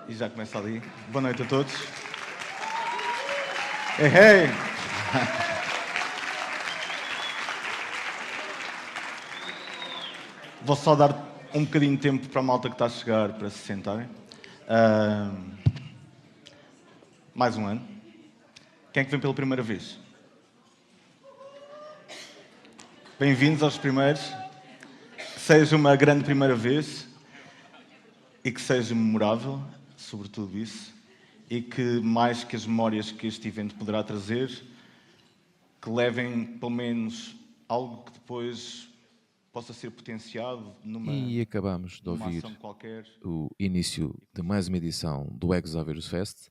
E já começa ali. Boa noite a todos. Hey, hey! Vou só dar um bocadinho de tempo para a malta que está a chegar para se sentarem. Mais um ano. Quem é que vem pela primeira vez? Bem-vindos aos primeiros. Que seja uma grande primeira vez e que seja memorável, sobretudo isso, e que mais que as memórias que este evento poderá trazer, que levem pelo menos algo que depois possa ser potenciado E acabamos de numa ouvir ação qualquer. o início de mais uma edição do Egos Averos Fest.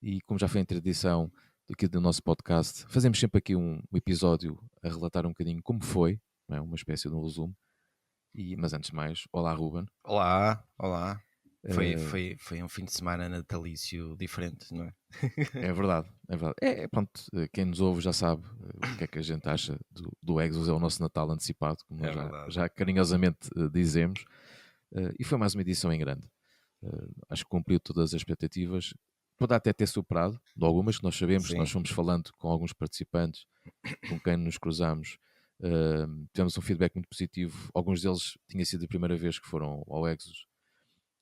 E como já foi em tradição aqui do nosso podcast, fazemos sempre aqui um episódio a relatar um bocadinho como foi, não é? Uma espécie de um resumo. Mas antes de mais, olá Ruben. Olá. Foi um fim de semana natalício diferente, não é? É verdade. Pronto, quem nos ouve já sabe o que é que a gente acha do Exos, é o nosso Natal antecipado, como nós já carinhosamente dizemos. E foi mais uma edição em grande. Acho que cumpriu todas as expectativas. Pode até ter superado de algumas, que nós sabemos, que nós fomos falando com alguns participantes com quem nos cruzamos. Tivemos um feedback muito positivo. Alguns deles tinha sido a primeira vez que foram ao Exos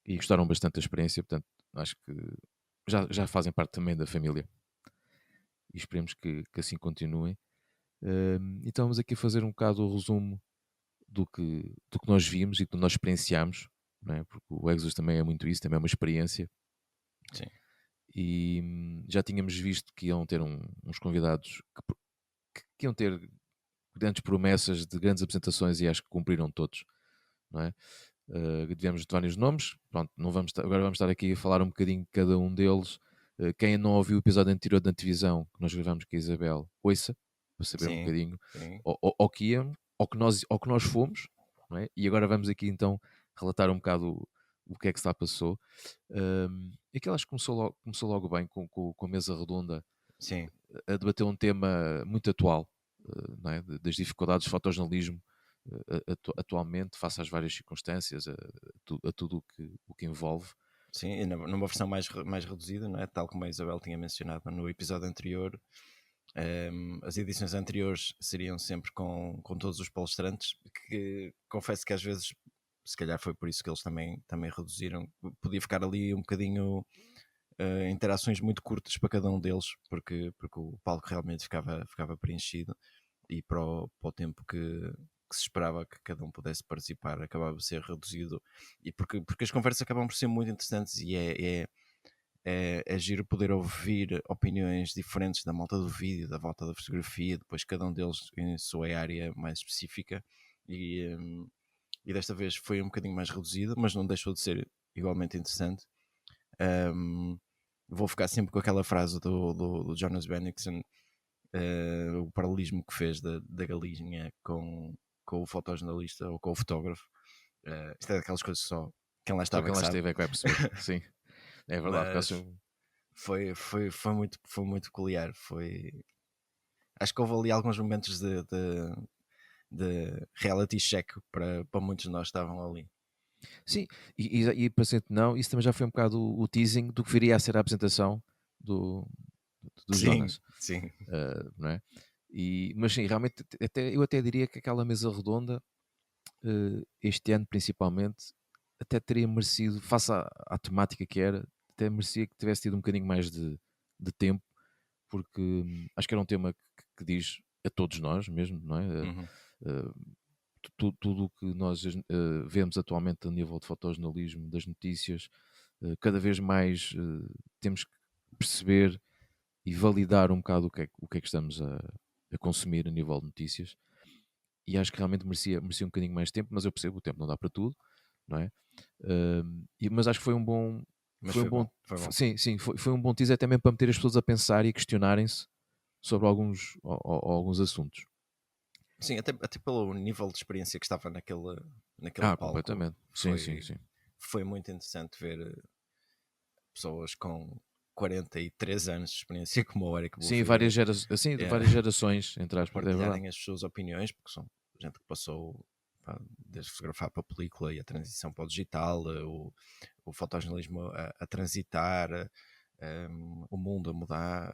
e gostaram bastante da experiência, portanto acho que já fazem parte também da família e esperemos que assim continuem. Então vamos aqui fazer um bocado o resumo do que nós vimos e do que nós experienciamos, não é? Porque o Exos também é muito isso, também é uma experiência. Sim. E já tínhamos visto que iam ter uns convidados que iam ter grandes promessas de grandes apresentações e acho que cumpriram todos, não é? Tivemos vários nomes, pronto, agora vamos estar aqui a falar um bocadinho de cada um deles. Quem não ouviu o episódio anterior da antevisão que nós gravamos com a Isabel, ouça, para saber um bocadinho ao que íamos, ao que nós fomos, não é? E agora vamos aqui então relatar um bocado o que é que se lá passou. Aquilo acho que começou logo bem com a mesa redonda. Sim. A debater um tema muito atual, não é? Das dificuldades do fotojornalismo atualmente, face às várias circunstâncias, a tudo o que envolve. Sim, e numa versão mais reduzida, não é? Tal como a Isabel tinha mencionado no episódio anterior. As edições anteriores seriam sempre com todos os palestrantes, que confesso que às vezes, se calhar foi por isso que eles também reduziram, podia ficar ali um bocadinho interações muito curtas para cada um deles, porque o palco realmente ficava preenchido e para o tempo que se esperava que cada um pudesse participar acabava por ser reduzido, e porque as conversas acabam por ser muito interessantes e é giro poder ouvir opiniões diferentes da malta do vídeo, da volta da fotografia, depois cada um deles em sua área mais específica, e desta vez foi um bocadinho mais reduzida, mas não deixou de ser igualmente interessante. Vou ficar sempre com aquela frase do Jonas Bennington, o paralelismo que fez da galinha com o fotojornalista ou com o fotógrafo. Isto é daquelas coisas que só quem lá estava é que vai perceber. Sim, é verdade. Mas foi muito peculiar. Acho que houve ali alguns momentos de reality check para muitos de nós estavam ali. Sim, e parecendo não, isso também já foi um bocado o teasing do que viria a ser a apresentação do Jonas. Sim. Não é? Mas sim, realmente eu até diria que aquela mesa redonda, este ano principalmente, até teria merecido, face à temática que era, até merecia que tivesse tido um bocadinho mais de tempo, porque acho que era um tema que diz a todos nós mesmo, não é? Tudo o que nós vemos atualmente a nível de fotojornalismo, das notícias, cada vez mais temos que perceber e validar um bocado o que é que estamos a consumir a nível de notícias, e acho que realmente merecia um bocadinho mais de tempo, mas eu percebo, o tempo não dá para tudo, não é? Mas acho que foi um bom... Foi bom. Sim, foi um bom teaser até mesmo para meter as pessoas a pensar e a questionarem-se sobre alguns assuntos. Sim, até pelo nível de experiência que estava naquele palco. Completamente. Sim. Foi muito interessante ver pessoas com 43 anos de experiência como o Eric Buffet. De várias gerações, entre aspas, partilharem as suas opiniões, porque são gente que passou desde fotografar para a película e a transição para o digital, o fotojornalismo a transitar, o mundo a mudar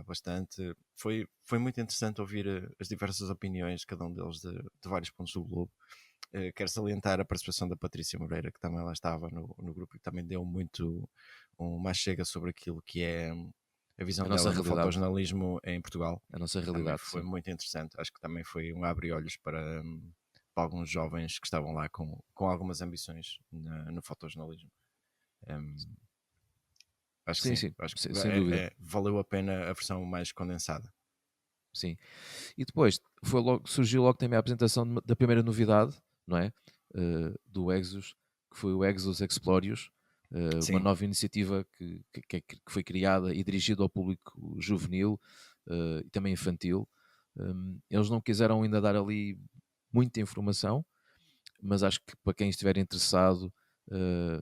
bastante. Foi muito interessante ouvir as diversas opiniões, cada um deles de vários pontos do globo. Quero salientar a participação da Patrícia Moreira, que também lá estava no grupo e também deu muito mais chega sobre aquilo que é a visão dela do fotojornalismo em Portugal. A nossa realidade. Foi muito interessante. Acho que também foi um abre-olhos para alguns jovens que estavam lá com algumas ambições no fotojornalismo. Acho que sim. Acho que sem dúvida. Valeu a pena a versão mais condensada. Sim. E depois surgiu logo também a apresentação da primeira novidade, não é? Do Exos, que foi o Exos Explorius, uma nova iniciativa que foi criada e dirigida ao público juvenil e também infantil. Eles não quiseram ainda dar ali muita informação, mas acho que para quem estiver interessado,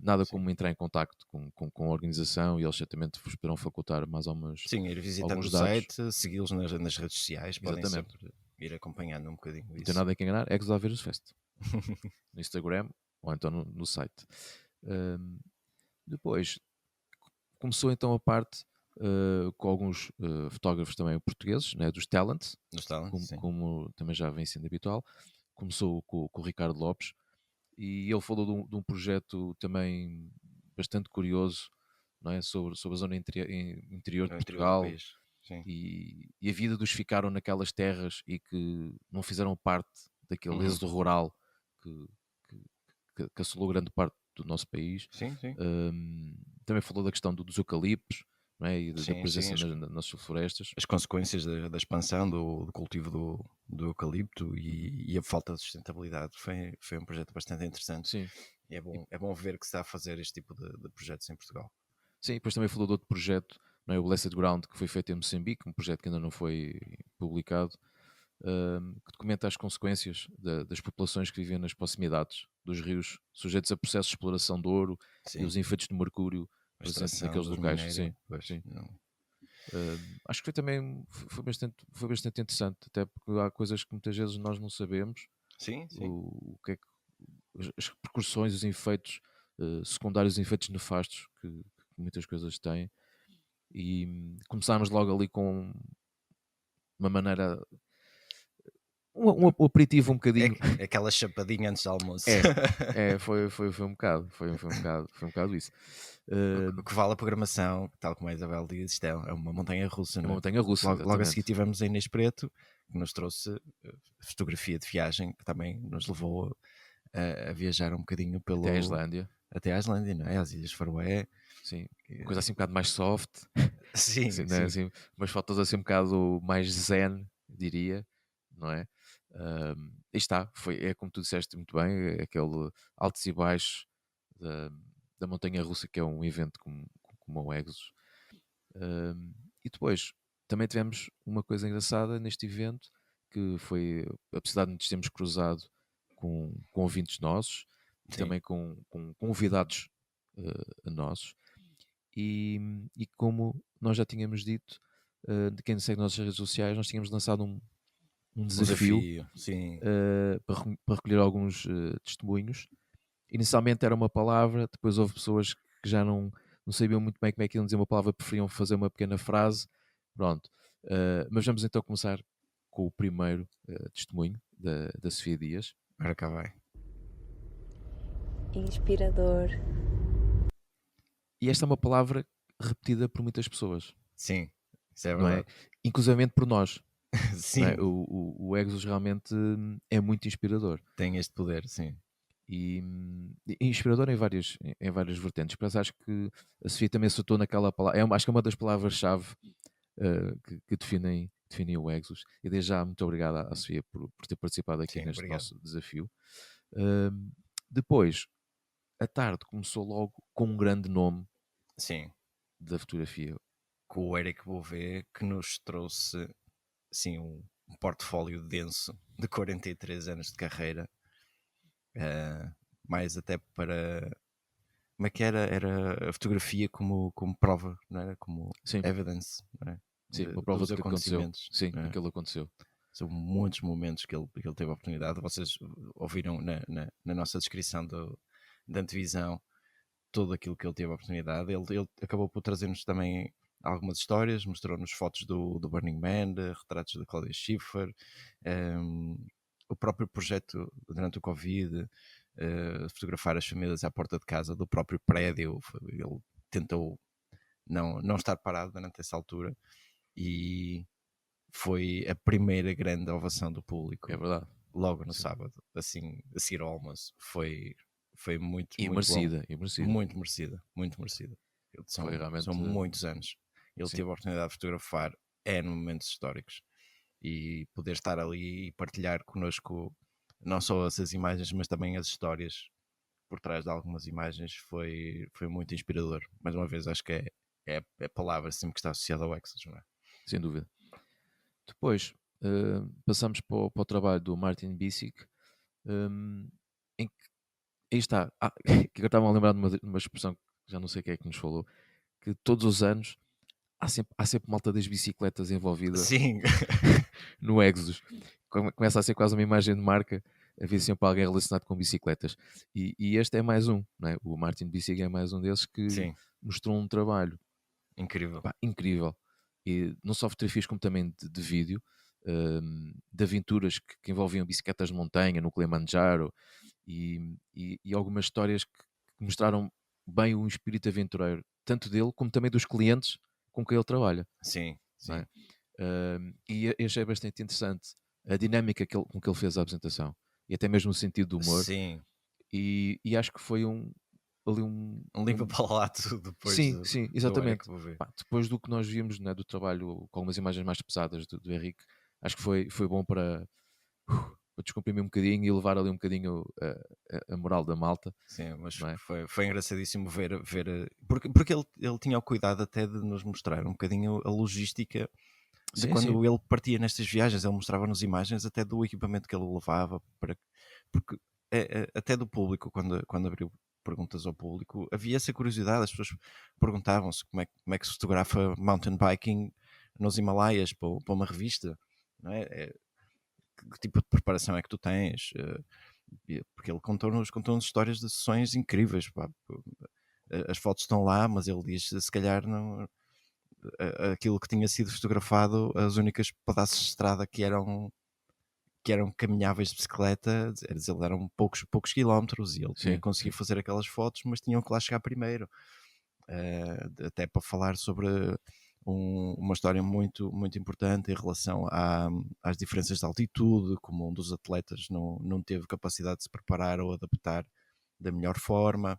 nada como entrar em contacto com a organização, e eles certamente vos poderão facultar mais ou menos. Sim, ir visitando o site, segui-los nas redes sociais, podem sempre ir acompanhando um bocadinho isso. Não tem nada a enganar, Exos Aveiro Fest no Instagram ou então no site. Depois começou então a parte com alguns fotógrafos também portugueses, né, dos Talents, como também já vem sendo habitual. Começou com o Ricardo Lopes e ele falou de um projeto também bastante curioso, não é? sobre a zona interior de Portugal e a vida dos que ficaram naquelas terras e que não fizeram parte daquele êxodo rural que assolou grande parte do nosso país. Também falou da questão dos eucaliptos, não é? E da presença nas florestas. As consequências da expansão do cultivo do eucalipto e a falta de sustentabilidade. Foi um projeto bastante interessante. Sim. E é bom ver que se está a fazer este tipo de projetos em Portugal. Sim, depois também falou de outro projeto, não é? O Blessed Ground, que foi feito em Moçambique, um projeto que ainda não foi publicado, que documenta as consequências das populações que vivem nas proximidades dos rios, sujeitos a processos de exploração de ouro e os efeitos de mercúrio presentes naqueles locais. Sim. Acho que foi bastante interessante, até porque há coisas que muitas vezes nós não sabemos. O que é que as repercussões, os efeitos secundários, os efeitos nefastos que muitas coisas têm. E começámos logo ali com uma maneira, um aperitivo um bocadinho. Aquela chapadinha antes do almoço. Foi um bocado isso. O que vale a programação, tal como a Isabel diz, isto é uma montanha russa. Uma montanha russa. Logo a seguir tivemos a Inês Preto, que nos trouxe fotografia de viagem, que também nos levou a viajar um bocadinho até a Islândia, não é? Às Ilhas Faroé. Sim, coisa assim um bocado mais soft. Sim. Assim, umas fotos assim um bocado mais zen, diria, não é? Está, é como tu disseste muito bem, é aquele altos e baixos da montanha russa, que é um evento como o Exos. E depois também tivemos uma coisa engraçada neste evento, que foi a possibilidade de nos termos cruzado com ouvintes nossos, também com convidados nossos, e como nós já tínhamos dito, de quem segue nas nossas redes sociais, nós tínhamos lançado um desafio para recolher alguns testemunhos. Inicialmente era uma palavra, depois houve pessoas que já não sabiam muito bem como é que iam dizer uma palavra, preferiam fazer uma pequena frase. Pronto. Mas vamos então começar com o primeiro testemunho da Sofia Dias. Agora cá vai. Inspirador. E esta é uma palavra repetida por muitas pessoas. Sim, isso é verdade. Não é? Inclusivamente por nós. Sim. É? O Exos realmente é muito inspirador. Tem este poder, sim. E inspirador em várias vertentes. Mas acho que a Sofia também acertou naquela palavra. Acho que é uma das palavras-chave que definem o Exos. E desde já, muito obrigado à Sofia por ter participado aqui neste nosso desafio. Depois, a tarde começou logo com um grande nome da fotografia. Com o Eric Bouvet, que nos trouxe assim, um portfólio denso de 43 anos de carreira. Mais até para... Como é que era a fotografia como prova, não era? Como evidence, não é? Sim, uma prova do que aconteceu. Sim, aquilo aconteceu. São muitos momentos que ele teve a oportunidade. Vocês ouviram na nossa descrição da antevisão tudo aquilo que ele teve a oportunidade. Ele acabou por trazer-nos também algumas histórias, mostrou-nos fotos do Burning Man, retratos da Claudia Schiffer, o próprio projeto durante o Covid, fotografar as famílias à porta de casa do próprio prédio. Ele tentou não estar parado durante essa altura e foi a primeira grande ovação do público. É verdade. Logo no sábado, assim, a seguir ao almoço. Foi muito, E muito merecida, bom. e merecida. Muito merecida, muito merecida. São muitos anos. Ele teve a oportunidade de fotografar N momentos históricos e poder estar ali e partilhar connosco não só essas imagens, mas também as histórias por trás de algumas imagens foi muito inspirador. Mais uma vez, acho que é a palavra sempre que está associada ao Exodus, não é? Sem dúvida. Depois passamos para o trabalho do Martin Bisick, em que aí está, que eu estava a lembrar de uma expressão que já não sei quem é que nos falou, que todos os anos há sempre malta das bicicletas envolvida. Sim. No Exodus. Começa a ser quase uma imagem de marca, havia sempre alguém relacionado com bicicletas. E este é mais um, não é? O Martin Bisick é mais um desses que mostrou um trabalho incrível. Incrível. E não só fotografias como também de vídeo, de aventuras que envolviam bicicletas de montanha no Kilimanjaro e algumas histórias que mostraram bem o espírito aventureiro, tanto dele como também dos clientes com quem ele trabalha. Sim. É? E achei bastante interessante a dinâmica com que ele fez a apresentação e até mesmo o sentido do humor. Sim. E acho que foi um limpa-palato depois. Sim, exatamente. Depois do que nós vimos, né, do trabalho com algumas imagens mais pesadas do Henrique, acho que foi bom para descomprimir um bocadinho e levar ali um bocadinho a moral da malta. Sim, mas foi engraçadíssimo ver porque ele tinha o cuidado até de nos mostrar um bocadinho a logística de quando ele partia nestas viagens. Ele mostrava-nos imagens até do equipamento que ele levava, porque até do público, quando abriu perguntas ao público, havia essa curiosidade. As pessoas perguntavam-se como é que se fotografa mountain biking nos Himalaias para uma revista, não é? Que tipo de preparação é que tu tens? Porque ele contou-nos histórias de sessões incríveis, pá. As fotos estão lá, mas ele diz, se calhar não, aquilo que tinha sido fotografado, as únicas pedaços de estrada que eram caminháveis de bicicleta, eram poucos quilómetros, e ele tinha conseguido fazer aquelas fotos, mas tinham que lá chegar primeiro, até para falar sobre uma história muito, muito importante em relação às diferenças de altitude, como um dos atletas não teve capacidade de se preparar ou adaptar da melhor forma.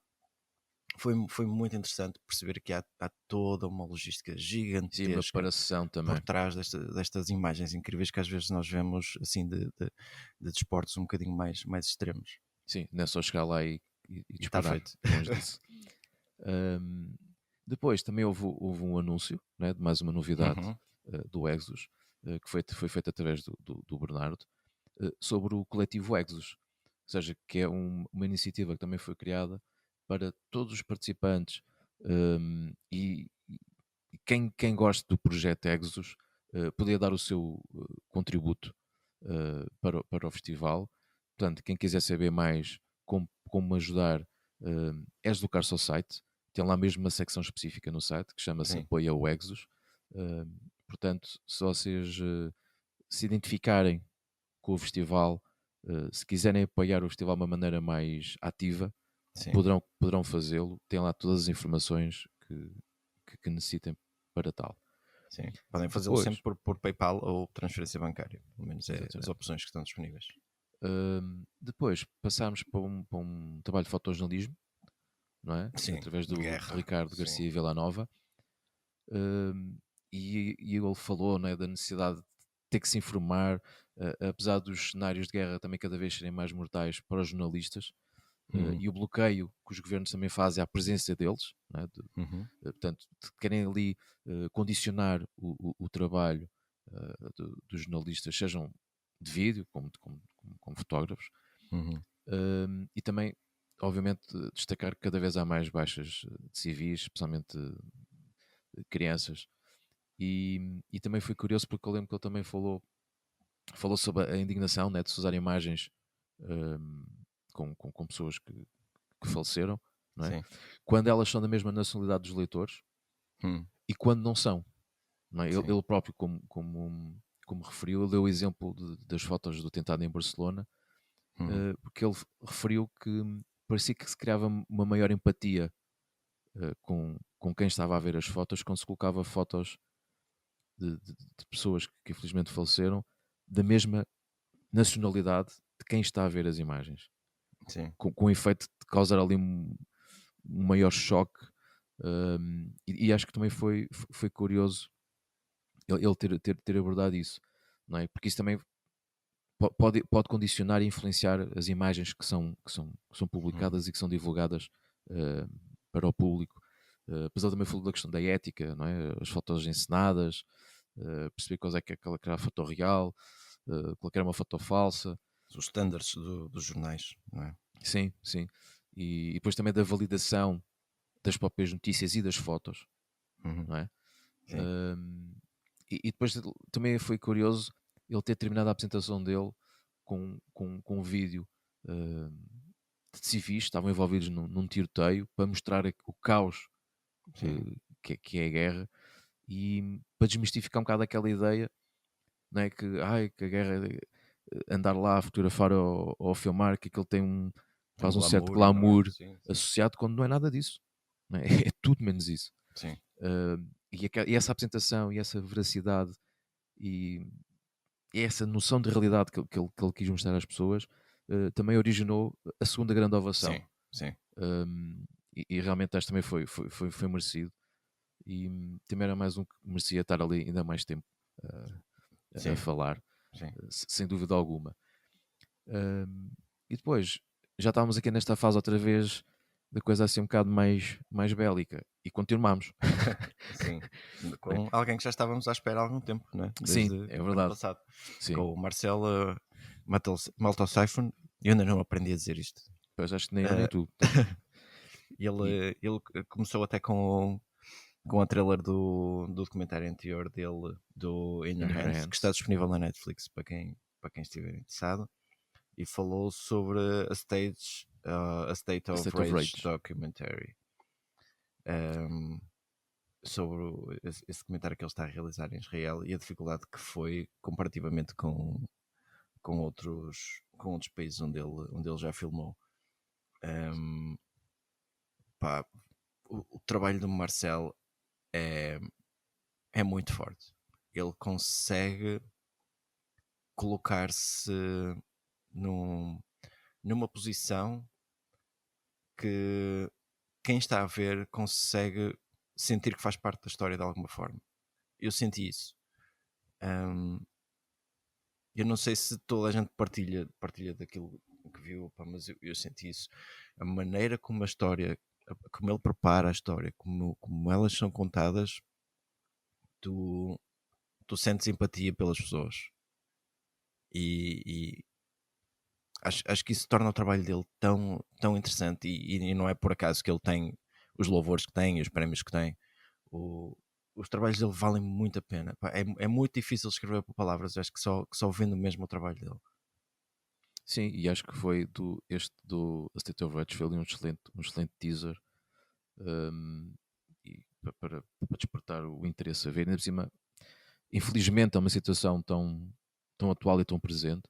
Foi muito interessante perceber que há toda uma logística gigantesca, uma preparação também por trás destas imagens incríveis que às vezes nós vemos assim de desportos um bocadinho mais extremos. Sim, não é só chegar lá e está feito. Longe disso. Depois também houve um anúncio, né, de mais uma novidade do Exodus, que foi feito através do Bernardo, sobre o coletivo Exodus, ou seja, que é uma iniciativa que também foi criada para todos os participantes e quem gosta do projeto Exodus poder dar o seu contributo para o festival. Portanto, quem quiser saber mais como ajudar, é deslocar-se ao site. Tem lá mesmo uma secção específica no site que chama-se Apoia o Exodus. Portanto, se vocês se identificarem com o festival, se quiserem apoiar o festival de uma maneira mais ativa, poderão fazê-lo. Tem lá todas as informações que necessitem para tal. Sim, podem fazê-lo sempre por PayPal ou transferência bancária. Pelo menos as opções que estão disponíveis. Depois passámos para um trabalho de fotojornalismo, não é? Sim, através do Ricardo Garcia Villanova. E ele falou, não é, da necessidade de ter que se informar, apesar dos cenários de guerra também cada vez serem mais mortais para os jornalistas. E o bloqueio que os governos também fazem à presença deles, não é? Portanto, querem ali condicionar o trabalho dos jornalistas, sejam de vídeo como fotógrafos, e também, obviamente, destacar que cada vez há mais baixas de civis, especialmente crianças, e também foi curioso porque eu lembro que ele também falou falou sobre a indignação, né, de se usar imagens com pessoas que faleceram, não é? Quando elas são da mesma nacionalidade dos leitores e quando não são. Não é? Ele próprio, como referiu, ele deu o exemplo das fotos do atentado em Barcelona, porque ele referiu que parecia que se criava uma maior empatia com quem estava a ver as fotos quando se colocava fotos de pessoas que infelizmente faleceram da mesma nacionalidade de quem está a ver as imagens. Com o efeito de causar ali um maior choque, e acho que também foi curioso ele ter abordado isso, não é? Porque isso também pode condicionar e influenciar as imagens que são publicadas e que são divulgadas para o público. Apesar também falou da questão da ética, não é? As fotos encenadas, perceber qual é que é aquela que era a foto real, qual era uma foto falsa. Os standards dos jornais, não é? Sim. E depois também da validação das próprias notícias e das fotos, não é? E depois também foi curioso ele ter terminado a apresentação dele com um vídeo de civis que estavam envolvidos num tiroteio para mostrar o caos que é a guerra e para desmistificar um bocado aquela ideia, não é? Que a guerra, andar lá a fotografar ou a filmar, que aquilo tem quase um certo glamour associado, quando não é nada disso, não é? É tudo menos isso. E essa apresentação e essa veracidade e essa noção de realidade que ele quis mostrar às pessoas também originou a segunda grande ovação. Sim. E realmente este também foi merecido, e também era mais um que merecia estar ali ainda mais tempo a falar, sem dúvida alguma. E depois já estávamos aqui nesta fase outra vez da coisa assim um bocado mais bélica, e continuamos. Sim, com alguém que já estávamos à espera há algum tempo, não é? Sim, é verdade. Passado. Sim. Com o Marcelo Maltosiphon, eu ainda não aprendi a dizer isto. Pois acho que nem eu nem tu. Ele começou até com a trailer do documentário anterior dele, do In Your Hands, que está disponível na Netflix para quem estiver interessado, e falou sobre a State of Rage documentary, sobre esse documentário que ele está a realizar em Israel e a dificuldade que foi comparativamente com outros países onde ele já filmou. O trabalho do Marcel é muito forte. Ele consegue colocar-se numa posição que quem está a ver consegue sentir que faz parte da história de alguma forma. Eu senti isso. Eu não sei se toda a gente partilha daquilo que viu, mas eu senti isso. A maneira como a história, como ele prepara a história, como elas são contadas, tu sentes empatia pelas pessoas. E acho que isso torna o trabalho dele tão interessante, e não é por acaso que ele tem os louvores que tem, os prémios que tem. Os trabalhos dele valem muito a pena. É muito difícil escrever por palavras. Acho que só vendo mesmo o trabalho dele. Sim, e acho que foi do A State of Rage foi um excelente teaser, e para despertar o interesse a ver. Ainda por cima, infelizmente é uma situação tão atual e tão presente,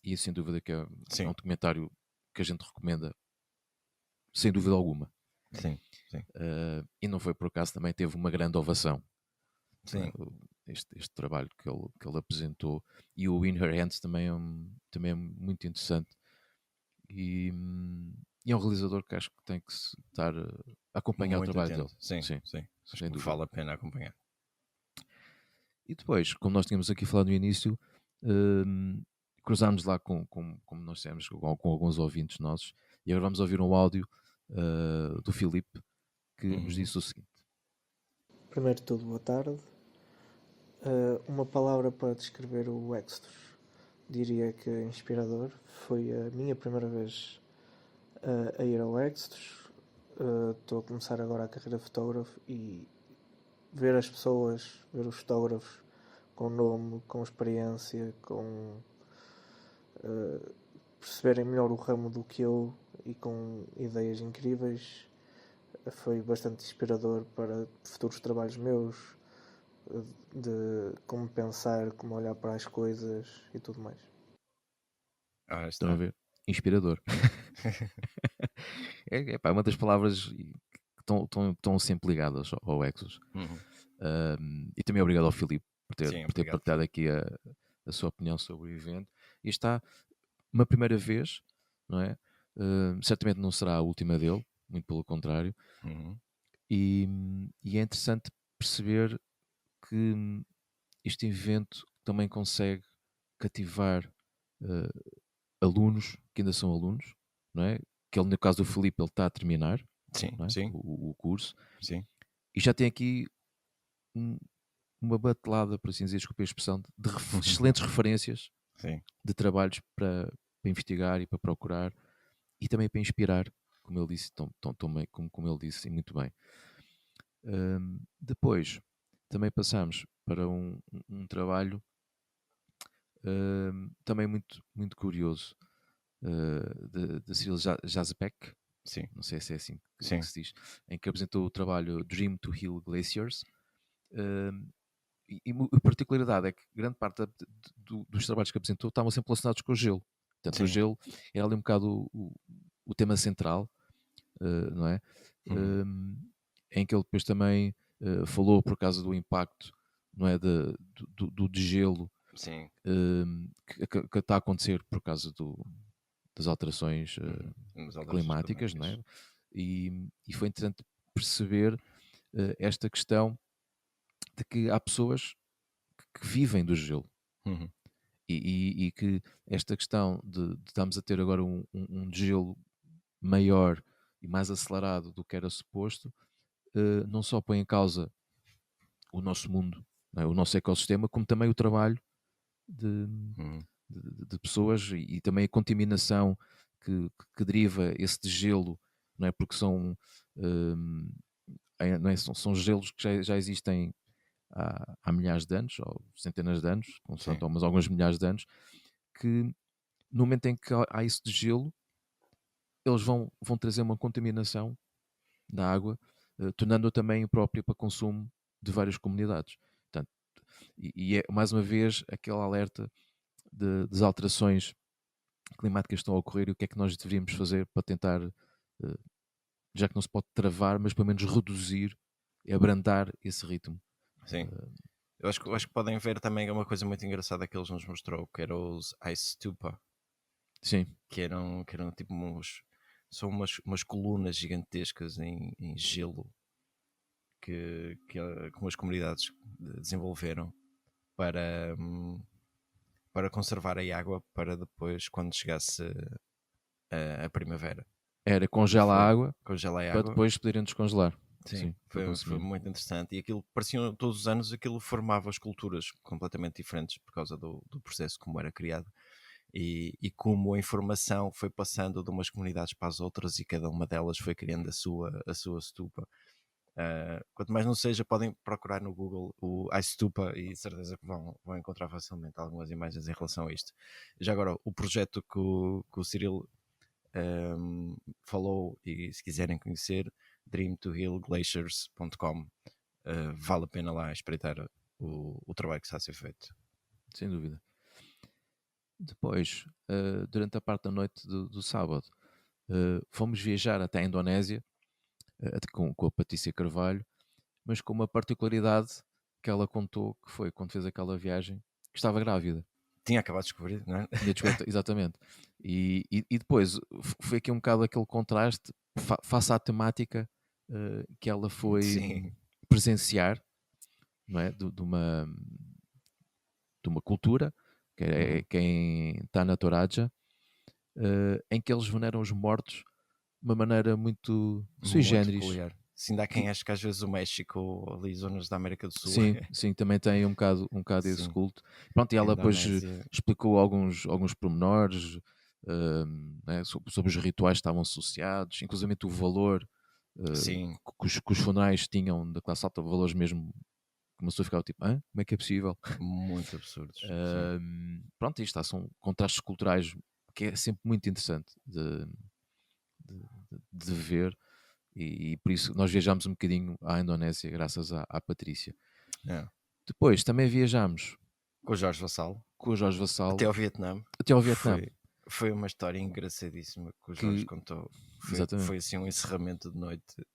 e sem dúvida que é um documentário que a gente recomenda, sem dúvida alguma. Sim. E não foi por acaso, também teve uma grande ovação. Sim. Este trabalho que ele apresentou, e o In Her Hands também é muito interessante, e é um realizador que acho que tem que estar a acompanhar muito o trabalho dele. Sim. Acho que vale a pena acompanhar. E depois, como nós tínhamos aqui falado no início, cruzámos lá como nós temos com alguns ouvintes nossos, e agora vamos ouvir um áudio do Filipe, que nos disse o seguinte. Primeiro de tudo, boa tarde. Uma palavra para descrever o Exodus, diria que é inspirador. Foi a minha primeira vez a ir ao Exodus. Estou a começar agora a carreira de fotógrafo, e ver as pessoas, ver os fotógrafos com nome, com experiência, com perceberem melhor o ramo do que eu e com ideias incríveis. Foi bastante inspirador para futuros trabalhos meus, de como pensar, como olhar para as coisas e tudo mais. Estão a ver? Inspirador. É uma das palavras que estão sempre ligadas ao Exos. E também obrigado ao Filipe por ter partilhado aqui a sua opinião sobre o evento. E está uma primeira vez, não é? Certamente não será a última dele, muito pelo contrário. E é interessante perceber que este evento também consegue cativar alunos que ainda são alunos, não é? Que ele, no caso do Filipe, ele está a terminar o curso. Sim. E já tem aqui uma batelada, por assim dizer, desculpa a expressão, de excelentes referências de trabalhos para investigar e para procurar e também para inspirar, como ele disse, como ele disse muito bem. Depois, também passamos para um trabalho também muito, muito curioso de Cyril Jazepek, não sei se é assim que se diz, em que apresentou o trabalho Dream to Heal Glaciers. E a particularidade é que grande parte dos trabalhos que apresentou estavam sempre relacionados com o gelo. Portanto, o gelo era ali um bocado o tema central, não é? Em que ele depois também falou por causa do impacto, não é, do degelo que está a acontecer por causa das alterações climáticas, não é? E foi interessante perceber esta questão de que há pessoas que vivem do gelo e que esta questão de estamos a ter agora um gelo maior e mais acelerado do que era suposto, não só põe em causa o nosso mundo, não é? O nosso ecossistema, como também o trabalho de pessoas e também a contaminação que deriva esse de gelo, não é? Porque são, não é? São gelos que já existem há milhares de anos, ou centenas de anos, mas alguns milhares de anos, que no momento em que há isso de gelo, eles vão trazer uma contaminação da água, tornando-a também própria para consumo de várias comunidades. Portanto, e é mais uma vez aquele alerta das alterações climáticas que estão a ocorrer e o que é que nós deveríamos fazer para tentar, já que não se pode travar, mas pelo menos reduzir e abrandar esse ritmo. Sim. Eu acho que podem ver também uma coisa muito engraçada que eles nos mostrou, que eram os Ice Stupa. Sim. Que eram tipo são umas colunas gigantescas em gelo que as comunidades desenvolveram para conservar a água para depois, quando chegasse a primavera. Era congela a água para depois poderem descongelar. Sim, foi muito interessante. E aquilo parecia, todos os anos, aquilo formava esculturas completamente diferentes por causa do processo como era criado. E como a informação foi passando de umas comunidades para as outras e cada uma delas foi criando a sua stupa. Quanto mais não seja, podem procurar no Google o iStupa e certeza que vão encontrar facilmente algumas imagens em relação a isto. Já agora, o projeto que o Cyril falou, e se quiserem conhecer, dreamtohealglaciers.com, vale a pena lá espreitar o trabalho que está a ser feito. Sem dúvida. Depois, durante a parte da noite do sábado, fomos viajar até a Indonésia com a Patrícia Carvalho, mas com uma particularidade que ela contou, que foi quando fez aquela viagem, que estava grávida. Tinha acabado de descobrir, não é? Exatamente. E depois foi aqui um bocado aquele contraste face à temática que ela foi presenciar, não é? De uma cultura que é quem está na Toraja, em que eles veneram os mortos de uma maneira muito sui generis. Sim, dá quem acha que às vezes o México, ali zonas da América do Sul. Sim, também tem um bocado esse culto. Pronto, e ela depois explicou alguns pormenores né, sobre os rituais que estavam associados, inclusive o valor que os funerais tinham da classe alta, valores mesmo uma pessoa ficava tipo, como é que é possível? Muito absurdos. Pronto, isto são contrastes culturais que é sempre muito interessante de ver, e por isso nós viajámos um bocadinho à Indonésia graças à Patrícia. Depois também viajámos com o Jorge Vassal. Até ao Vietnã. Foi uma história engraçadíssima que o Jorge contou. Foi assim um encerramento de noite.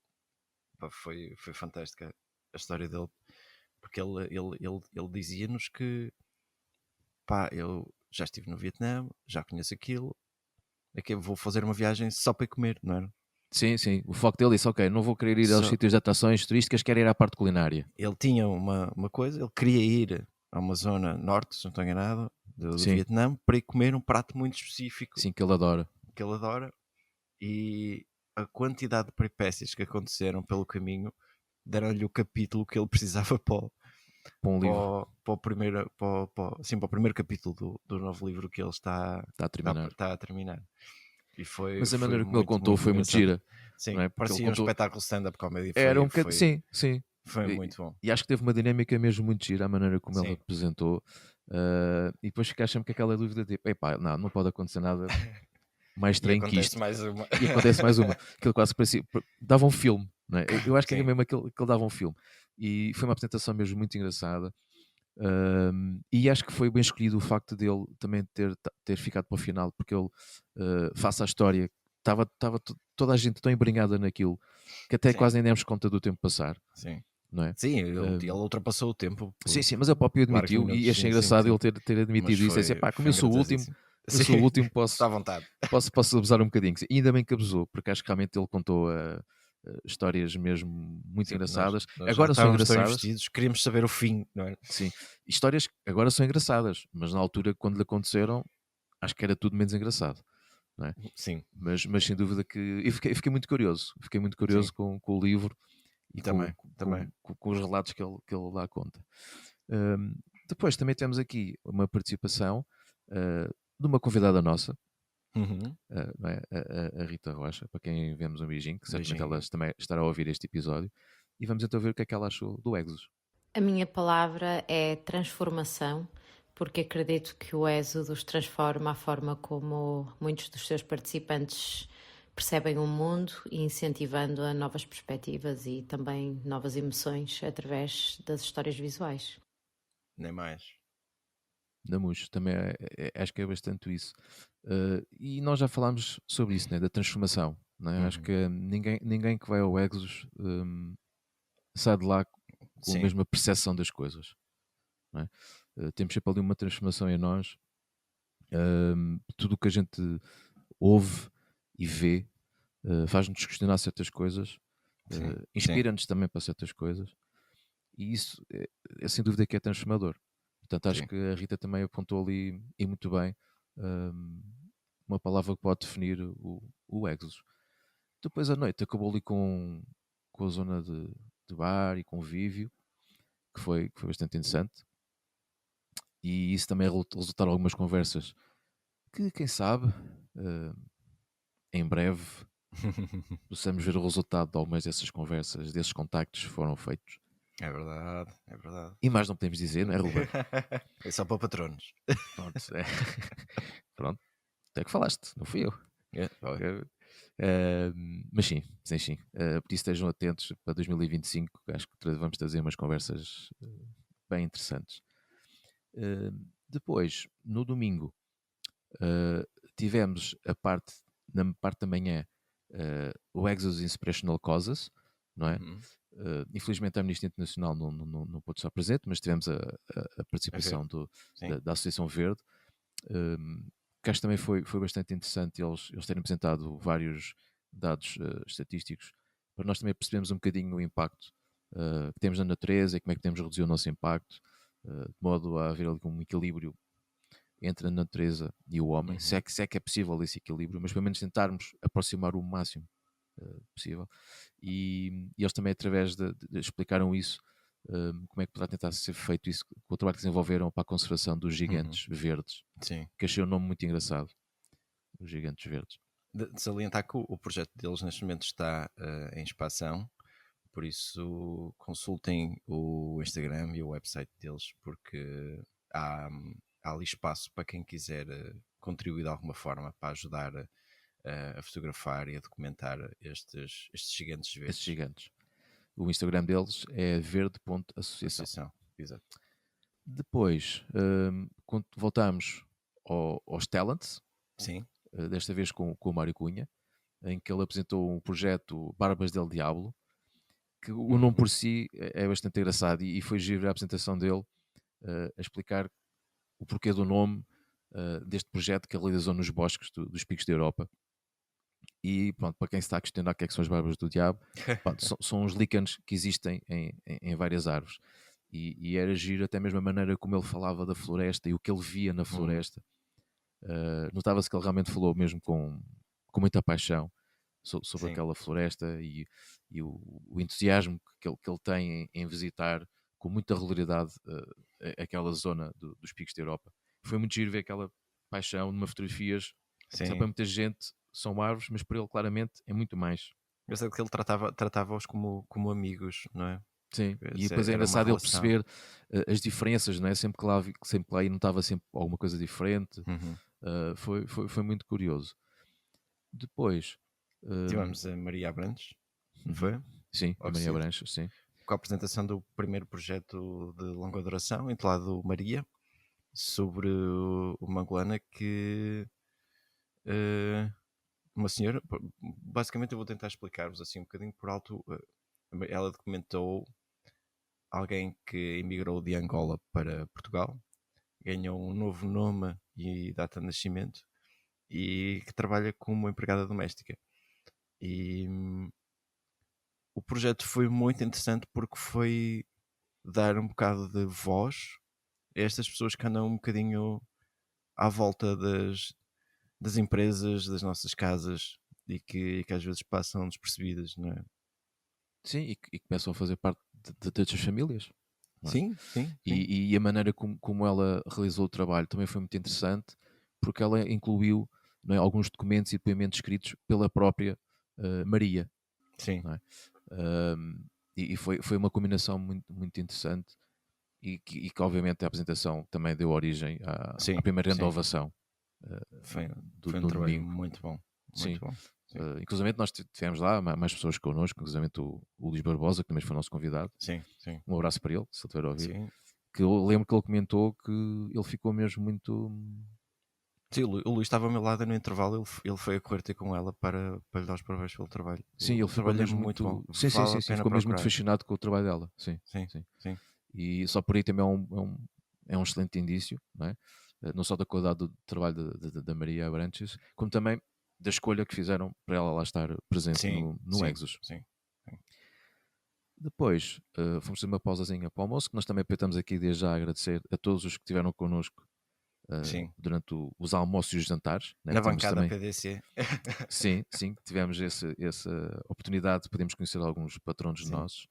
Foi fantástica a história dele, porque ele dizia-nos que eu já estive no Vietnã, já conheço aquilo, é que eu vou fazer uma viagem só para comer, não era? Sim, o foco dele disse, ok, não vou querer ir aos sítios de atrações turísticas, quero ir à parte culinária. Ele tinha uma coisa, ele queria ir a uma zona norte, se não estou enganado, do Vietnã, para ir comer um prato muito específico. Sim, que ele adora. E a quantidade de peripécias que aconteceram pelo caminho deram-lhe o capítulo que ele precisava para um livro. Para o primeiro capítulo do novo livro que ele está a terminar. E mas a maneira como ele contou foi muito gira. Sim, não é? parecia um espetáculo stand-up comedy. Era um bocadinho, sim. Foi muito bom. E acho que teve uma dinâmica mesmo muito gira a maneira como ele apresentou. E depois ficaste sempre com aquela dúvida tipo, não pode acontecer nada mais estranho que isto. E acontece mais uma. Aquilo quase parecia, dava um filme, não é? Eu acho que é mesmo aquele dava um filme. E foi uma apresentação mesmo muito engraçada. E acho que foi bem escolhido o facto de ele também ter ficado para o final, porque ele, face à história, estava toda a gente tão embrenhada naquilo que até quase nem demos conta do tempo passar. Sim. Não é? Sim, ele ultrapassou o tempo. Sim, mas ele próprio admitiu, e achei engraçado ele ter admitido isso. Assim, como eu sou o último, posso, à vontade. posso abusar um bocadinho. E ainda bem que abusou, porque acho que realmente ele contou histórias mesmo muito engraçadas. Nós agora são engraçadas. Queríamos saber o fim, não é? Sim, histórias agora são engraçadas, mas na altura, quando lhe aconteceram, acho que era tudo menos engraçado. Não é? Sim. Mas sem dúvida que. Eu fiquei muito curioso. Fiquei muito curioso com o livro e também. Com os relatos que ele dá conta. Depois também temos aqui uma participação de uma convidada nossa, não é? a Rita Rocha, para quem vemos um beijinho, que certamente ela também estará a ouvir este episódio, e vamos então ver o que é que ela achou do Exodus. A minha palavra é transformação, porque acredito que o Exodus transforma a forma como muitos dos seus participantes percebem o mundo e incentivando a novas perspectivas e também novas emoções através das histórias visuais. Nem mais. Namus, também acho que é bastante isso. E nós já falámos sobre isso, né, da transformação. Né? Acho que ninguém que vai ao Exodus sai de lá com a mesma percepção das coisas. Não é? Temos sempre ali uma transformação em nós. Tudo o que a gente ouve e vê faz-nos questionar certas coisas, inspira-nos também para certas coisas, e isso é sem dúvida que é transformador. Portanto, acho que a Rita também apontou ali, e muito bem, uma palavra que pode definir o Exodus. Depois à noite acabou ali com a zona de bar e convívio, que foi bastante interessante, e isso também resultaram algumas conversas que, quem sabe, em breve possamos ver o resultado de algumas dessas conversas, desses contactos que foram feitos. É verdade. E mais não podemos dizer, não é, Ruben? É só para patronos. Pronto, até que falaste, não fui eu. Mas sim. Por isso estejam atentos para 2025, acho que vamos trazer umas conversas bem interessantes. Depois, no domingo, tivemos na parte da manhã, o Exodus Inspirational Causes, não é? Infelizmente a Amnistia Internacional não pôde estar presente, mas tivemos a participação da Associação Verde, que acho que também foi bastante interessante eles terem apresentado vários dados estatísticos para nós também percebermos um bocadinho o impacto que temos na natureza e como é que podemos reduzir o nosso impacto, de modo a haver ali um equilíbrio entre a natureza e o homem, se é que é possível esse equilíbrio, mas pelo menos tentarmos aproximar o máximo possível. E eles também, através de explicaram isso, como é que poderá tentar ser feito isso com o trabalho que desenvolveram para a conservação dos gigantes verdes. Sim. Que achei o nome muito engraçado, os gigantes verdes. De salientar que o projeto deles neste momento está em expansão, Por isso, consultem o Instagram e o website deles, porque há ali espaço para quem quiser contribuir de alguma forma para ajudar a fotografar e a documentar estes gigantes verdes. Estes gigantes. O Instagram deles é verde.associação. Exato. Depois, quando voltamos aos Talents, Sim. Desta vez com o Mário Cunha, em que ele apresentou um projeto Barbas del Diablo, que o nome por si é bastante engraçado, e foi giro a apresentação dele a explicar o porquê do nome deste projeto que ele realizou nos bosques dos Picos da Europa. E pronto, para quem se está a questionar o que é que são as barbas do diabo, pronto, são os líquenes que existem em várias árvores. E era giro até mesmo a maneira como ele falava da floresta e o que ele via na floresta. Notava-se que ele realmente falou mesmo com muita paixão sobre aquela floresta e o entusiasmo que ele tem em visitar com muita regularidade aquela zona dos Picos da Europa. Foi muito giro ver aquela paixão numa fotografias. Para muita gente são árvores, mas para ele claramente é muito mais. Eu sei que ele tratava-os como amigos, não é? Sim, e depois é engraçado ele perceber as diferenças, não é? Sempre que lá aí notava sempre alguma coisa diferente. Foi muito curioso. Depois tivemos a Maria Abrantes, não foi? Sim, a Maria Abrantes, sim. Com a apresentação do primeiro projeto de longa duração, intitulado Maria, sobre uma angolana que uma senhora, basicamente eu vou tentar explicar-vos assim um bocadinho por alto. Ela documentou alguém que emigrou de Angola para Portugal, ganhou um novo nome e data de nascimento e que trabalha como empregada doméstica. E o projeto foi muito interessante porque foi dar um bocado de voz a estas pessoas que andam um bocadinho à volta das empresas, das nossas casas e que às vezes passam despercebidas, não é? Sim, e começam a fazer parte de todas as famílias. É? Sim. E a maneira como ela realizou o trabalho também foi muito interessante, porque ela incluiu, não é, alguns documentos e depoimentos escritos pela própria Maria. Sim. Não é? E foi uma combinação muito, muito interessante e que obviamente a apresentação também deu origem à primeira grande ovação. Foi um trabalho domingo. Muito bom. Muito bom. Inclusive nós tivemos lá mais pessoas connosco, inclusive o Luís Barbosa, que também foi nosso convidado. Sim. Um abraço para ele, se ele estiver a ouvir. Sim. Que eu lembro que ele comentou que ele ficou mesmo muito... Sim, o Luís estava ao meu lado no intervalo, ele foi a correr ter com ela para lhe dar os parabéns pelo trabalho. Sim, ele ficou mesmo muito bom. Sim, ficou mesmo muito fascinado com o trabalho dela. Sim. E só por aí também é um excelente indício, não é? Não só da qualidade do trabalho da Maria Abrantes, como também da escolha que fizeram para ela lá estar presente no Exos. Sim. Depois fomos ter uma pausazinha para o almoço, que nós também aproveitamos aqui desde já a agradecer a todos os que estiveram connosco durante os almoços e os jantares. Né? Na bancada também... PDC. Sim, tivemos essa oportunidade de podermos conhecer alguns patronos nossos.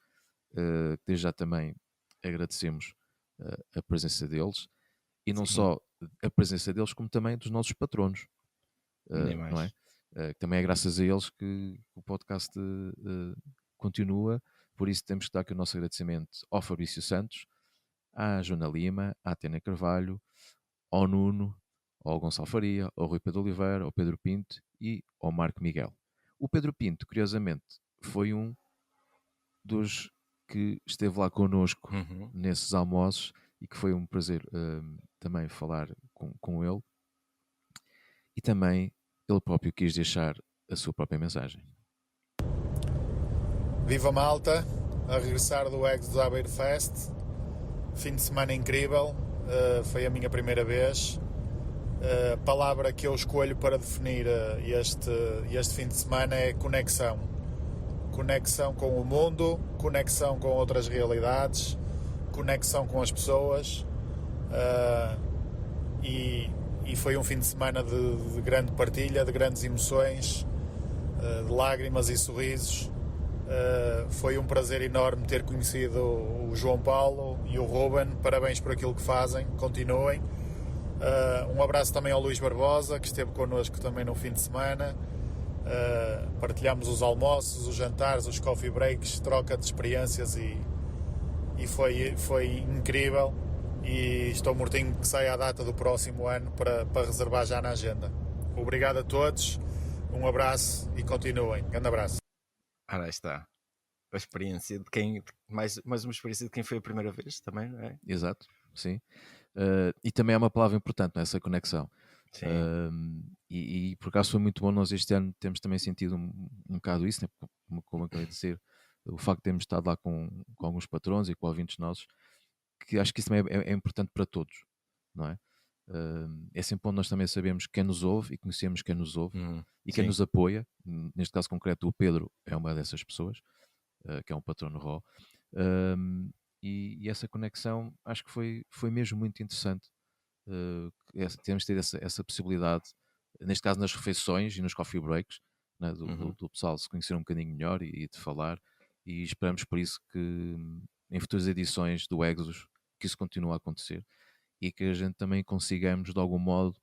Desde já também agradecemos a presença deles, e não só a presença deles, como também dos nossos patronos. Não é? Também é graças a eles que o podcast continua, por isso temos que dar aqui o nosso agradecimento ao Fabrício Santos, à Joana Lima, à Tânia Carvalho, ao Nuno, ao Gonçalo Faria, ao Rui Pedro Oliveira, ao Pedro Pinto e ao Marco Miguel. O Pedro Pinto, curiosamente, foi um dos que esteve lá connosco nesses almoços e que foi um prazer também falar com ele, e também ele próprio quis deixar a sua própria mensagem. Viva malta, a regressar do Exos Aveiro Fest, fim de semana incrível, foi a minha primeira vez. A palavra que eu escolho para definir este fim de semana é conexão. Conexão com o mundo, conexão com outras realidades, conexão com as pessoas, e foi um fim de semana de grande partilha, de grandes emoções, de lágrimas e sorrisos. Foi um prazer enorme ter conhecido o João Paulo e o Ruben. Parabéns por aquilo que fazem, continuem. Um abraço também ao Luís Barbosa, que esteve connosco também no fim de semana, partilhamos os almoços, os jantares, os coffee breaks, troca de experiências e foi incrível. E estou mortinho que saia a data do próximo ano para reservar já na agenda. Obrigado a todos, um abraço e continuem. Grande abraço. Ora, aí está. A experiência de quem, mais uma experiência de quem foi a primeira vez também, não é? Exato, sim. E também é uma palavra importante nessa conexão. Sim. E por acaso foi muito bom. Nós este ano temos também sentido um bocado isso, né? Como acabei de dizer, o facto de termos estado lá com alguns patrões e com ouvintes nossos, que acho que isso também é importante para todos, não é? É sempre onde nós também sabemos quem nos ouve e conhecemos quem nos ouve e quem sim. nos apoia. Neste caso concreto, o Pedro é uma dessas pessoas, que é um patrono Raw. E essa conexão acho que foi mesmo muito interessante. Temos de ter essa possibilidade, neste caso nas refeições e nos coffee breaks, né, do pessoal se conhecer um bocadinho melhor e de falar, e esperamos por isso que em futuras edições do Exos que isso continue a acontecer e que a gente também consigamos de algum modo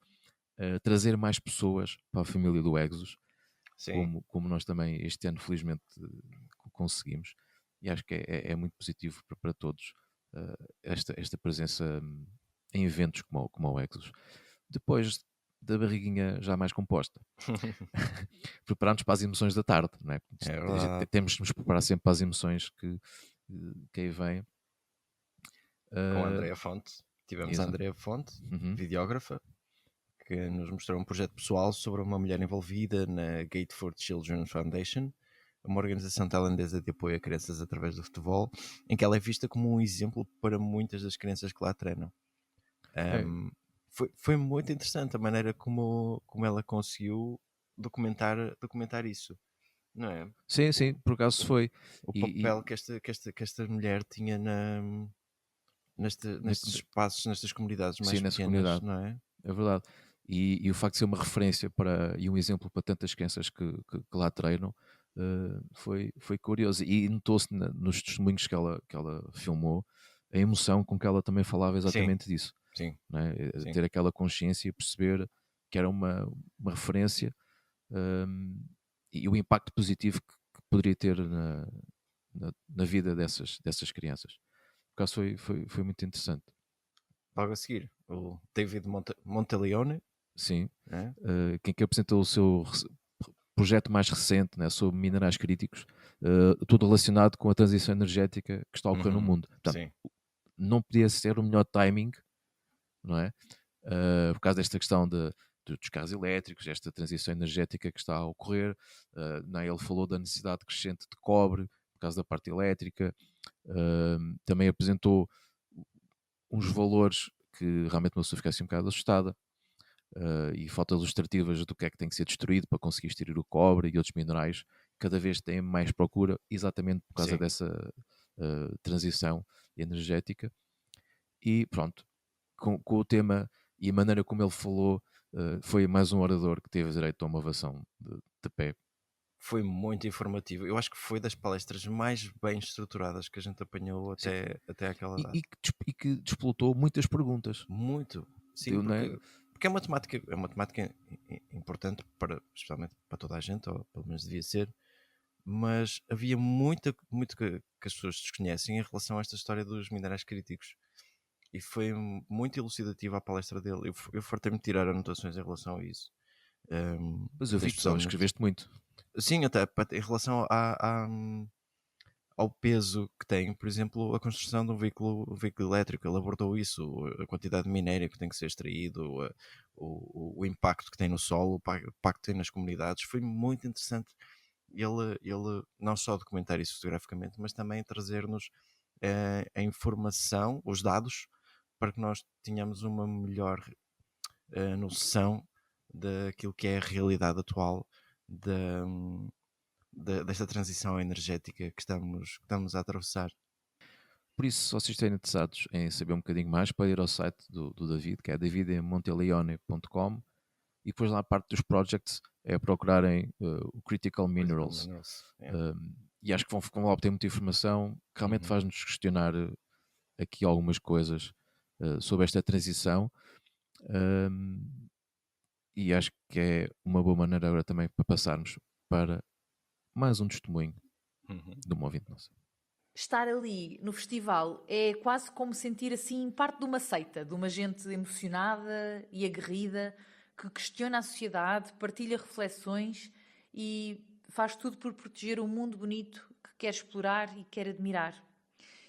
trazer mais pessoas para a família do Exos, como nós também este ano felizmente conseguimos, e acho que é muito positivo para todos esta presença em eventos como o Exos. Depois da barriguinha já mais composta, preparar-nos para as emoções da tarde, não é? Temos de nos preparar sempre para as emoções que aí vêm. Com a Andrea Fonte, tivemos a Andrea Fonte, videógrafa, que nos mostrou um projeto pessoal sobre uma mulher envolvida na Gate for Children Foundation, uma organização tailandesa de apoio a crianças através do futebol, em que ela é vista como um exemplo para muitas das crianças que lá treinam. Foi muito interessante a maneira como ela conseguiu documentar isso, não é? Sim, por acaso foi. O papel que esta mulher tinha nestes espaços, nestas comunidades mais pequenas, não é? É verdade. E o facto de ser uma referência e um exemplo para tantas crianças que lá treinam foi curioso. E notou-se nos testemunhos que ela filmou a emoção com que ela também falava exatamente disso. Sim. Não é? Ter aquela consciência e perceber que era uma referência e o impacto positivo que poderia ter na vida dessas crianças. Por acaso foi muito interessante. Logo a seguir, o David Monteleone. Sim, quem que apresentou o seu projeto mais recente, né, sobre minerais críticos, tudo relacionado com a transição energética que está a ocorrer no mundo. Portanto, não podia ser o melhor timing, não é? Por causa desta questão dos carros elétricos, esta transição energética que está a ocorrer. Ele falou da necessidade crescente de cobre por causa da parte elétrica. Também apresentou uns valores que realmente uma pessoa fica assim um bocado assustada. E faltas ilustrativas do que é que tem que ser destruído para conseguir extrair o cobre e outros minerais. Cada vez tem mais procura, exatamente por causa dessa transição energética. E pronto, com o tema e a maneira como ele falou, foi mais um orador que teve direito a uma ovação de pé. Foi muito informativo. Eu acho que foi das palestras mais bem estruturadas que a gente apanhou até aquela data. E que desplotou muitas perguntas. Muito. Sim, porque é uma temática importante, especialmente para toda a gente, ou pelo menos devia ser, mas havia muito que as pessoas desconhecem em relação a esta história dos minerais críticos. E foi muito elucidativa a palestra dele. Eu fartei-me de tirar anotações em relação a isso. Mas eu vi que só escreveste muito. Sim, até em relação ao peso que tem, por exemplo, a construção de um veículo elétrico. Ele abordou isso, a quantidade de minério que tem que ser extraído, o impacto que tem no solo, o impacto que tem nas comunidades. Foi muito interessante ele não só documentar isso fotograficamente, mas também trazer-nos a informação, os dados, para que nós tenhamos uma melhor noção daquilo que é a realidade atual desta transição energética que estamos a atravessar. Por isso, se vocês estiverem interessados em saber um bocadinho mais, podem ir ao site do David, que é davidmonteleone.com, e depois lá a parte dos projects é procurarem o Critical Minerals. E acho que vão lá obter muita informação que realmente faz-nos questionar aqui algumas coisas sobre esta transição. E acho que é uma boa maneira agora também para passarmos para mais um testemunho de uma ouvinte nossa. Estar ali no festival é quase como sentir assim parte de uma seita, de uma gente emocionada e aguerrida que questiona a sociedade, partilha reflexões e faz tudo por proteger o mundo bonito que quer explorar e quer admirar.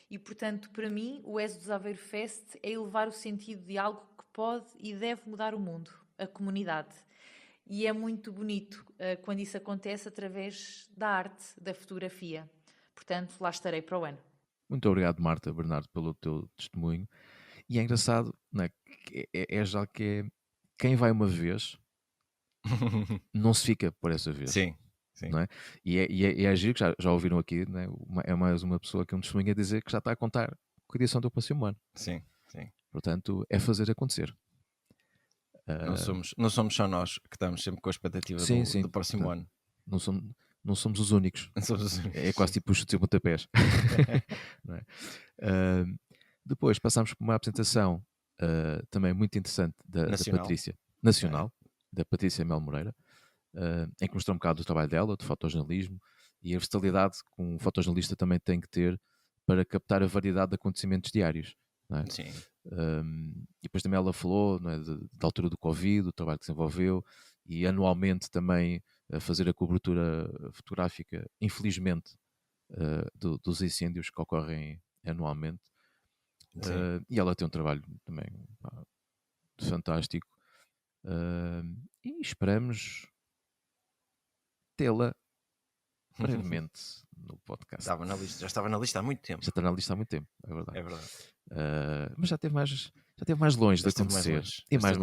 E, portanto, para mim, o Êxodos Aveiro Fest é elevar o sentido de algo que pode e deve mudar o mundo, a comunidade. E é muito bonito quando isso acontece através da arte, da fotografia. Portanto, lá estarei para o ano. Muito obrigado, Marta, Bernardo, pelo teu testemunho. E é engraçado, não é? É já que é quem vai uma vez não se fica por essa vez. Sim. Não é? E é giro, que já ouviram aqui, não é? É mais uma pessoa que um testemunho a dizer que já está a contar com a edição do próximo ano. Sim. Portanto, é fazer acontecer. Não somos só nós que estamos sempre com a expectativa do próximo ano. Não somos os únicos. É quase tipo os chutes e pontapés. Não é? Depois passamos por uma apresentação também muito interessante da Patrícia Nacional, da Patrícia Mel Moreira, em que mostrou um bocado do trabalho dela, do fotojornalismo e a versatilidade que um fotojornalista também tem que ter para captar a variedade de acontecimentos diários. Não é? Sim. E depois também ela falou, não é, da altura do Covid, do trabalho que desenvolveu e anualmente também a fazer a cobertura fotográfica, infelizmente, dos incêndios que ocorrem anualmente. E ela tem um trabalho também fantástico. E esperamos tê-la brevemente no podcast. Já estava na lista há muito tempo. Já está na lista há muito tempo, é verdade. É verdade. Mas já esteve mais longe de acontecer. E mais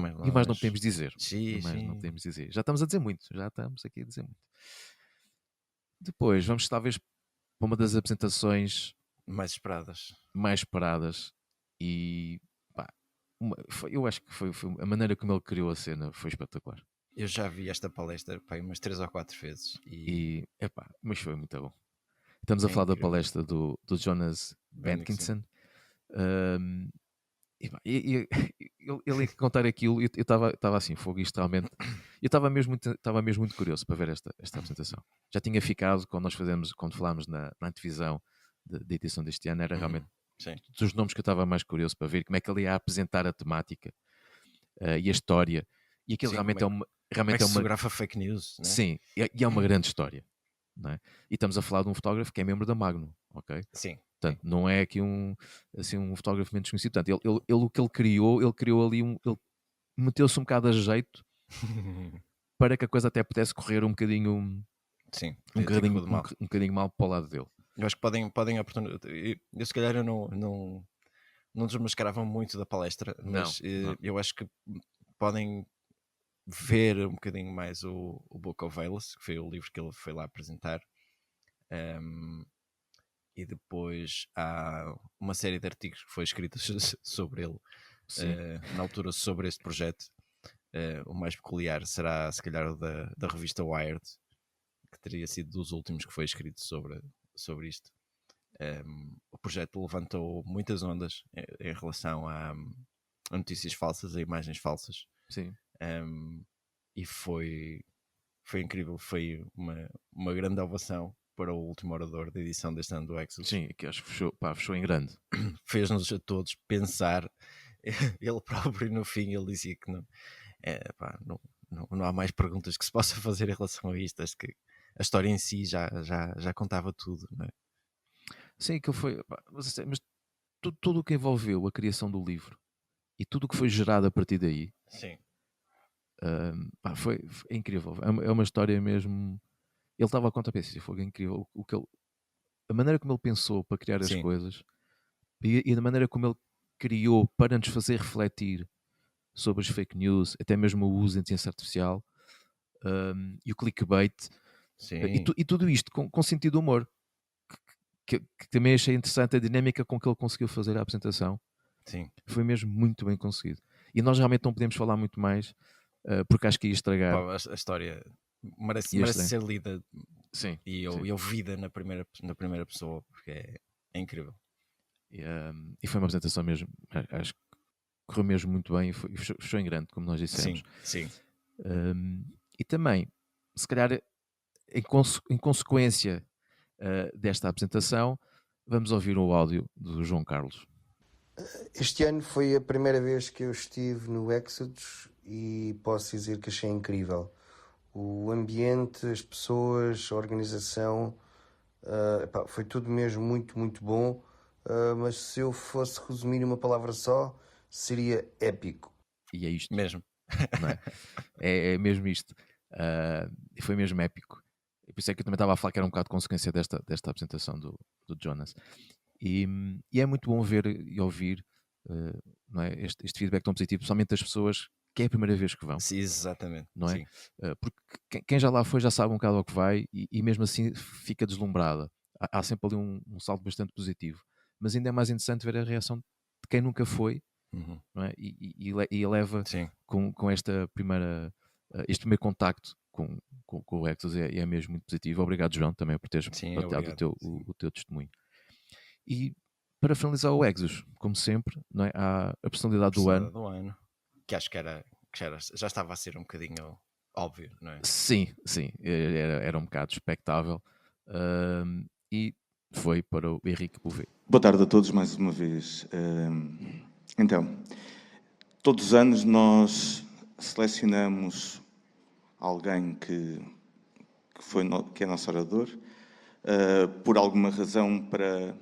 não podemos dizer. Sim. Não podemos dizer. Já estamos a dizer muito. Já estamos aqui a dizer muito. Depois, vamos talvez para uma das apresentações mais esperadas. E eu acho que foi a maneira como ele criou a cena foi espetacular. Eu já vi esta palestra umas 3 ou 4 vezes. Mas foi muito bom. Estamos a falar da palestra do Jonas Benkinson. Ele ia contar aquilo. Eu estava assim, fogo, isto realmente. Eu estava mesmo muito curioso para ver esta apresentação. Já tinha ficado quando falámos na antevisão da edição deste ano, era realmente dos nomes que eu estava mais curioso para ver como é que ele ia apresentar a temática e a história. E aquilo realmente é uma. Realmente é uma fotografa fake news, né? Sim, e é uma grande história, não é? E estamos a falar de um fotógrafo que é membro da Magnum, ok? Sim. Portanto, não é aqui um fotógrafo menos conhecido. Portanto, o que ele criou ali ele meteu-se um bocado a jeito para que a coisa até pudesse correr um bocadinho um bocadinho mal para o lado dele. Eu acho que podem oportunidade. Eu se calhar não desmascarava muito da palestra, mas não. Eu acho que podem ver um bocadinho mais o Book of Veils, que foi o livro que ele foi lá apresentar, e depois há uma série de artigos que foi escritos sobre ele na altura sobre este projeto. O mais peculiar será se calhar o da revista Wired, que teria sido dos últimos que foi escrito sobre isto. O projeto levantou muitas ondas em relação a notícias falsas, a imagens falsas. Sim. E foi incrível, foi uma grande ovação para o último orador da edição deste ano do Exodus. Sim, que acho que fechou em grande. Fez-nos a todos pensar. Ele próprio no fim ele dizia que não há mais perguntas que se possa fazer em relação a isto. Acho que a história em si já contava tudo, não é? Sim, aquilo foi. Mas tudo o que envolveu a criação do livro e tudo o que foi gerado a partir daí. Sim. Foi incrível. É uma história mesmo. Ele estava a contar para isso, foi incrível. A maneira como ele pensou para criar as coisas e a maneira como ele criou para nos fazer refletir sobre as fake news, até mesmo o uso da inteligência artificial e o clickbait. E tudo isto com sentido de humor. Que também achei interessante a dinâmica com que ele conseguiu fazer a apresentação. Sim. Foi mesmo muito bem conseguido. E nós realmente não podemos falar muito mais porque acho que ia estragar. A história merece ser lida. Sim, e ouvida na primeira pessoa, porque é incrível. E foi uma apresentação mesmo, acho que correu mesmo muito bem e fechou em grande, como nós dissemos. Sim. E também, se calhar, em consequência desta apresentação, vamos ouvir o áudio do João Carlos. Este ano foi a primeira vez que eu estive no Exodus e posso dizer que achei incrível. O ambiente, as pessoas, a organização, foi tudo mesmo muito, muito bom. Mas se eu fosse resumir uma palavra só, seria épico. E é isto. Mesmo. Não é? É mesmo isto. Foi mesmo épico. E por isso é que eu também estava a falar que era um bocado de consequência desta apresentação do Jonas. E é muito bom ver e ouvir não é? este feedback tão positivo, principalmente das pessoas que é a primeira vez que vão. Sim, exatamente. Não é? Sim. Porque quem já lá foi já sabe um bocado ao que vai e mesmo assim fica deslumbrada. Há sempre ali um salto bastante positivo. Mas ainda é mais interessante ver a reação de quem nunca foi, não é? E leva com esta este primeiro contacto com o Exodus é mesmo muito positivo. Obrigado, João, também por teres partilhado o teu testemunho. E para finalizar o Exodus, como sempre, não é? Há a personalidade do ano. Que acho que já estava a ser um bocadinho óbvio, não é? Sim, era um bocado expectável. E foi para o Henrique Bouvet. Boa tarde a todos mais uma vez. Então, todos os anos nós selecionamos alguém que é nosso orador, por alguma razão para...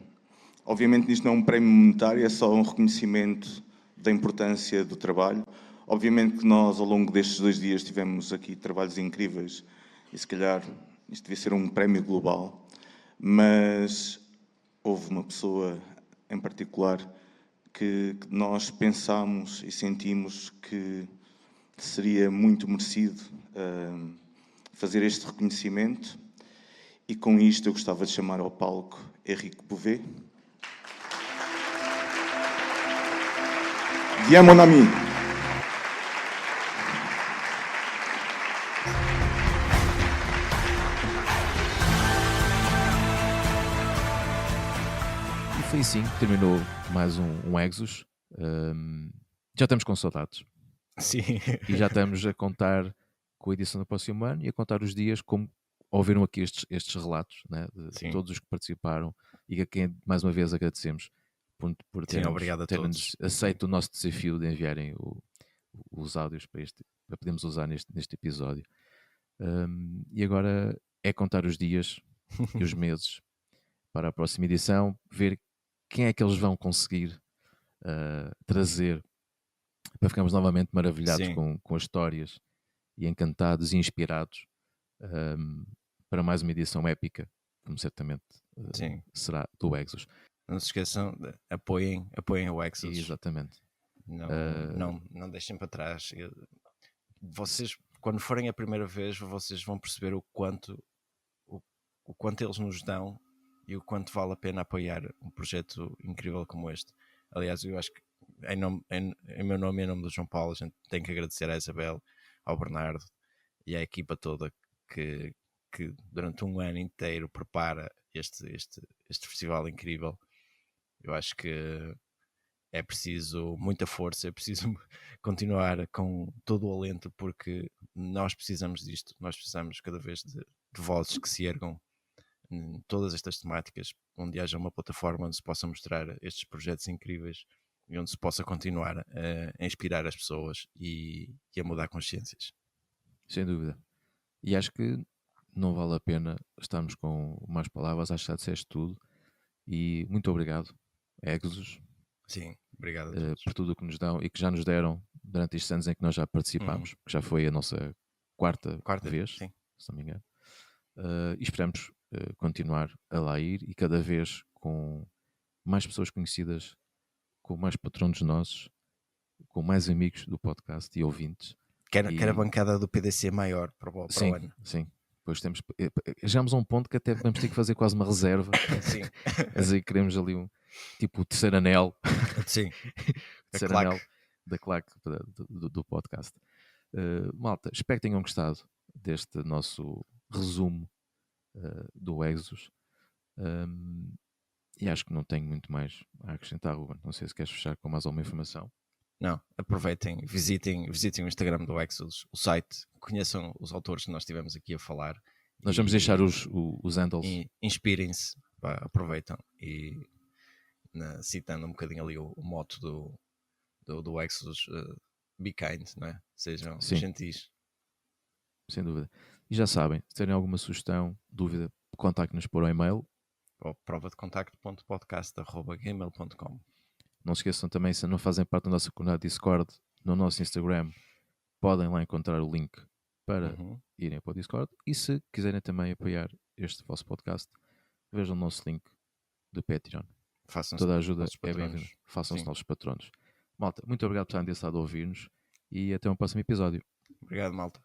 Obviamente isto não é um prémio monetário, é só um reconhecimento da importância do trabalho. Obviamente que nós, ao longo destes 2 dias, tivemos aqui trabalhos incríveis e, se calhar, isto devia ser um prémio global, mas houve uma pessoa em particular que nós pensámos e sentimos que seria muito merecido fazer este reconhecimento, e com isto eu gostava de chamar ao palco Henrique Bouvet. Viens, mon ami. E foi assim que terminou mais um Exodus. Já estamos com saudades. Sim. E já estamos a contar com a edição do próximo ano e a contar os dias, como ouviram aqui estes relatos, né, de todos os que participaram, e a quem mais uma vez agradecemos por terem-nos aceito o nosso desafio de enviarem os áudios para podermos usar neste episódio. E agora é contar os dias e os meses para a próxima edição, ver quem é que eles vão conseguir trazer, para ficarmos novamente maravilhados com as histórias e encantados e inspirados para mais uma edição épica, como certamente será do Exodus. Não se esqueçam, apoiem o Exodus. Exatamente. Não deixem para trás. Vocês, quando forem a primeira vez, vocês vão perceber o quanto eles nos dão e o quanto vale a pena apoiar um projeto incrível como este. Aliás, eu acho que em meu nome e em nome do João Paulo, a gente tem que agradecer à Isabel, ao Bernardo e à equipa toda que durante um ano inteiro prepara este festival incrível. Eu acho que é preciso muita força, é preciso continuar com todo o alento, porque nós precisamos disto, nós precisamos cada vez de vozes que se ergam em todas estas temáticas, onde haja uma plataforma onde se possa mostrar estes projetos incríveis e onde se possa continuar a inspirar as pessoas e a mudar consciências. Sem dúvida. E acho que não vale a pena estarmos com mais palavras, acho que já disseste tudo. E muito obrigado, Exodus. Sim, obrigado a todos. Por tudo o que nos dão e que já nos deram durante estes anos em que nós já participámos, que já foi a nossa quarta vez, sim. Se não me engano. E esperamos continuar a lá ir, e cada vez com mais pessoas conhecidas, com mais patronos nossos, com mais amigos do podcast e ouvintes. Quer a bancada do PDC maior para o ano. Sim. Depois chegamos a um ponto que até vamos ter que fazer quase uma reserva. Sim. Mas aí queremos ali o terceiro anel. Sim. Terceiro anel da claque do podcast. Malta, espero que tenham gostado deste nosso resumo do Exodus. E acho que não tenho muito mais a acrescentar, Ruben. Não sei se queres fechar com mais alguma informação. Não, aproveitem, visitem o Instagram do Exodus, o site, conheçam os autores que nós estivemos aqui a falar. Nós vamos deixar os handles. Inspirem-se, aproveitam. E citando um bocadinho ali o moto do Exodus, be kind, não é? Sejam gentis. Sem dúvida. E já sabem, se terem alguma sugestão, dúvida, contactem-nos por e-mail. Ou provadecontacto.podcast@gmail.com. Não se esqueçam também, se não fazem parte da nossa comunidade Discord, no nosso Instagram, podem lá encontrar o link para irem para o Discord. E se quiserem também apoiar este vosso podcast, vejam o nosso link do Patreon. Toda a ajuda é bem-vinda. Façam-se nossos patronos. Malta, muito obrigado por terem estado a ouvir-nos e até um próximo episódio. Obrigado, malta.